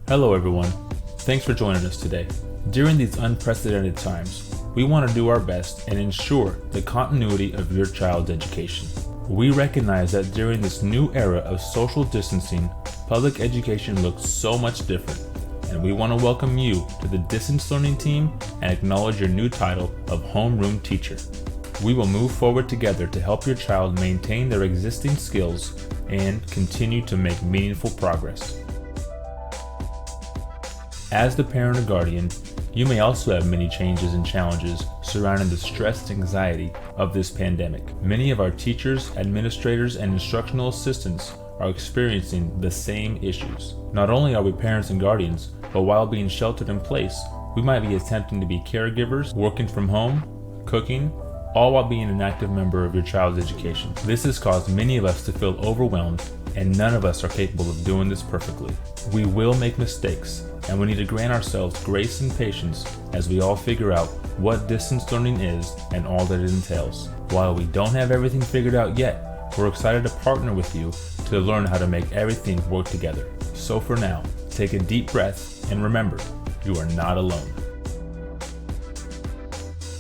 Hello everyone, thanks for joining us today. During these unprecedented times, we want to do our best and ensure the continuity of your child's education. We recognize that during this new era of social distancing, public education looks so much different, and we want to welcome you to the distance learning team and acknowledge your new title of homeroom teacher. We will move forward together to help your child maintain their existing skills and continue to make meaningful progress. As the parent or guardian, you may also have many changes and challenges surrounding the stress and anxiety of this pandemic. Many of our teachers, administrators, and instructional assistants are experiencing the same issues. Not only are we parents and guardians, but while being sheltered in place, we might be attempting to be caregivers, working from home, cooking, all while being an active member of your child's education. This has caused many of us to feel overwhelmed, and none of us are capable of doing this perfectly. We will make mistakes, and we need to grant ourselves grace and patience as we all figure out what distance learning is and all that it entails. While we don't have everything figured out yet, we're excited to partner with you to learn how to make everything work together. So for now, take a deep breath and remember, you are not alone.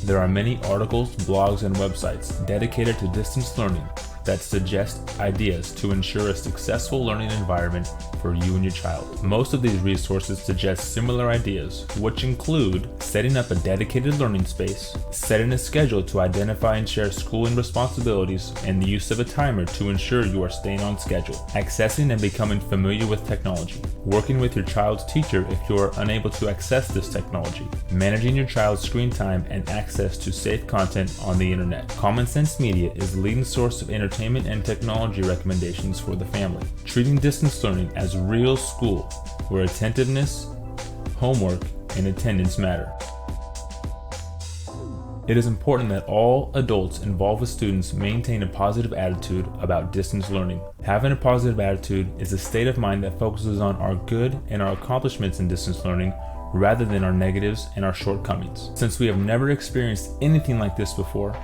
There are many articles, blogs, and websites dedicated to distance learning that suggest ideas to ensure a successful learning environment for you and your child. Most of these resources suggest similar ideas, which include setting up a dedicated learning space, setting a schedule to identify and share schooling responsibilities, and the use of a timer to ensure you are staying on schedule, accessing and becoming familiar with technology, working with your child's teacher if you are unable to access this technology, managing your child's screen time and access to safe content on the internet. Common Sense Media is the leading source of entertainment and technology recommendations for the family, treating distance learning as real school, where attentiveness, homework, and attendance matter. It is important that all adults involved with students maintain a positive attitude about distance learning. Having a positive attitude is a state of mind that focuses on our good and our accomplishments in distance learning rather than our negatives and our shortcomings. Since we have never experienced anything like this before,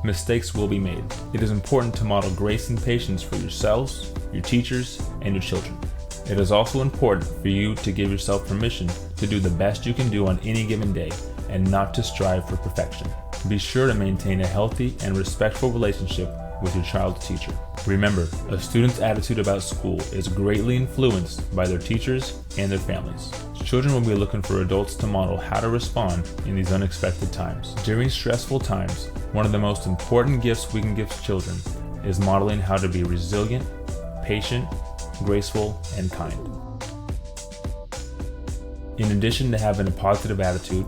mistakes will be made. It is important to model grace and patience for yourselves, your teachers, and your children. It is also important for you to give yourself permission to do the best you can do on any given day and not to strive for perfection. Be sure to maintain a healthy and respectful relationship with your child's teacher. Remember, a student's attitude about school is greatly influenced by their teachers and their families. Children will be looking for adults to model how to respond in these unexpected times. During stressful times, one of the most important gifts we can give children is modeling how to be resilient, patient, graceful, and kind. In addition to having a positive attitude,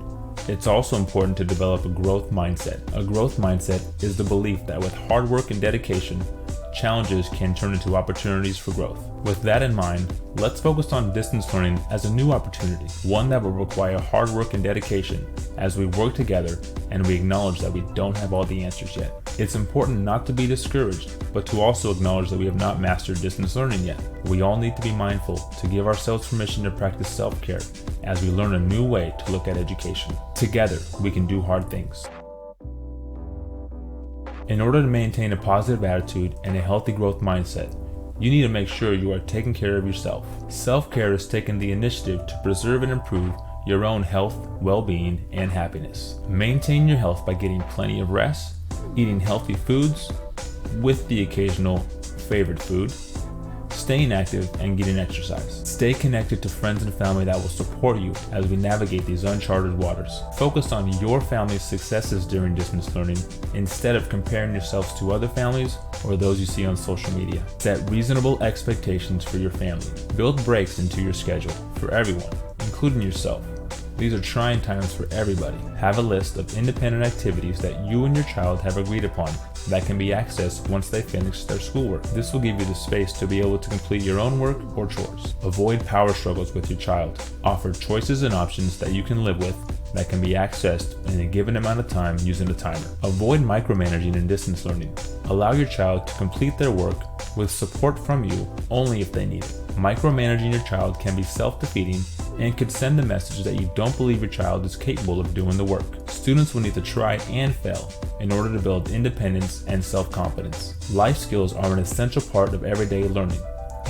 it's also important to develop a growth mindset. A growth mindset is the belief that with hard work and dedication, challenges can turn into opportunities for growth. With that in mind, let's focus on distance learning as a new opportunity, one that will require hard work and dedication as we work together and we acknowledge that we don't have all the answers yet. It's important not to be discouraged, but to also acknowledge that we have not mastered distance learning yet. We all need to be mindful to give ourselves permission to practice self-care as we learn a new way to look at education. Together, we can do hard things. In order to maintain a positive attitude and a healthy growth mindset, you need to make sure you are taking care of yourself. Self-care is taking the initiative to preserve and improve your own health, well-being, and happiness. Maintain your health by getting plenty of rest, eating healthy foods with the occasional favorite food, staying active, and getting exercise. Stay connected to friends and family that will support you as we navigate these uncharted waters. Focus on your family's successes during distance learning instead of comparing yourselves to other families or those you see on social media. Set reasonable expectations for your family. Build breaks into your schedule for everyone, including yourself. These are trying times for everybody. Have a list of independent activities that you and your child have agreed upon that can be accessed once they finish their schoolwork. This will give you the space to be able to complete your own work or chores. Avoid power struggles with your child. Offer choices and options that you can live with that can be accessed in a given amount of time using a timer. Avoid micromanaging in distance learning. Allow your child to complete their work with support from you only if they need it. Micromanaging your child can be self-defeating and could send the message that you don't believe your child is capable of doing the work. Students will need to try and fail in order to build independence and self-confidence. Life skills are an essential part of everyday learning,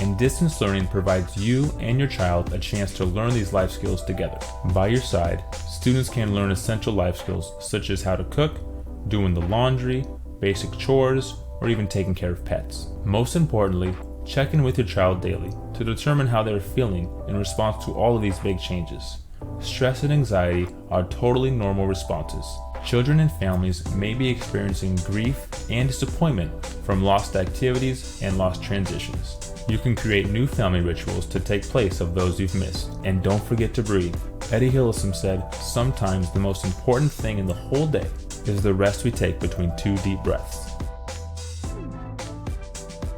and distance learning provides you and your child a chance to learn these life skills together. By your side, students can learn essential life skills such as how to cook, doing the laundry, basic chores, or even taking care of pets. Most importantly, check in with your child daily to determine how they're feeling in response to all of these big changes. Stress and anxiety are totally normal responses. Children and families may be experiencing grief and disappointment from lost activities and lost transitions. You can create new family rituals to take place of those you've missed. And don't forget to breathe. Eddie Hillesum said, sometimes the most important thing in the whole day is the rest we take between 2 deep breaths.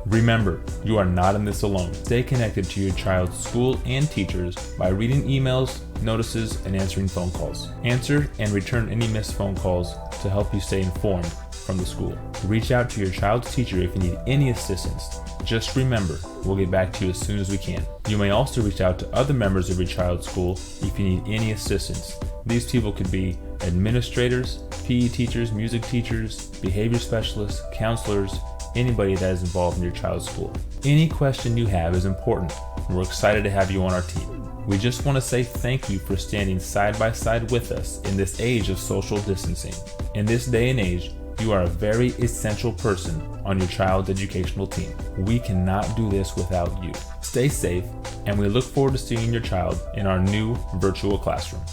Remember, you are not in this alone. Stay connected to your child's school and teachers by reading emails, notices, and answering phone calls. Answer and return any missed phone calls to help you stay informed from the school. Reach out to your child's teacher if you need any assistance. Just remember, we'll get back to you as soon as we can. You may also reach out to other members of your child's school if you need any assistance. These people could be administrators, PE teachers, music teachers, behavior specialists, counselors, anybody that is involved in your child's school. Any question you have is important, and we're excited to have you on our team. We just want to say thank you for standing side by side with us in this age of social distancing. In this day and age, you are a very essential person on your child's educational team. We cannot do this without you. Stay safe, and we look forward to seeing your child in our new virtual classroom.